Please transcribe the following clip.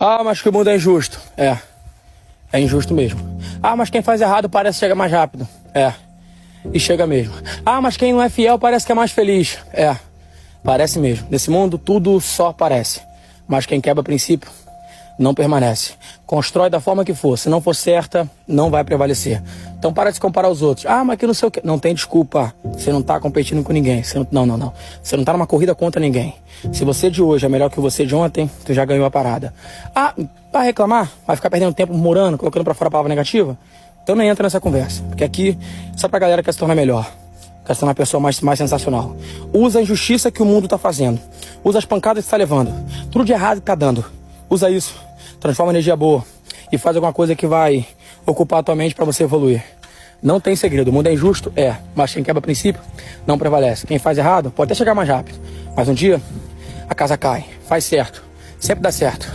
Ah, mas que o mundo é injusto. É injusto mesmo. Ah, mas quem faz errado parece que chega mais rápido. E chega mesmo. Ah, mas quem não é fiel parece que é mais feliz. Parece mesmo. Nesse mundo tudo só parece. Mas quem quebra princípio não permanece. Constrói da forma que for. Se não for certa, não vai prevalecer. Então para de se comparar aos outros. Ah, mas que não sei o que. Não tem desculpa. Você não tá competindo com ninguém. Não. Você não tá numa corrida contra ninguém. Se você de hoje é melhor que você de ontem, tu já ganhou a parada. Ah, vai reclamar? Vai ficar perdendo tempo murando, colocando pra fora a palavra negativa? Então nem entra nessa conversa. Porque aqui, só pra galera que quer se tornar melhor. Quer se tornar uma pessoa mais sensacional. Usa a injustiça que o mundo tá fazendo. Usa as pancadas que tá levando. Tudo de errado que tá dando. Usa isso. Transforma energia boa. E faz alguma coisa que vai ocupar a tua mente pra você evoluir. Não tem segredo. O mundo é injusto? Mas quem quebra princípio não prevalece. Quem faz errado pode até chegar mais rápido. Mas um dia a casa cai. Faz certo. Sempre dá certo.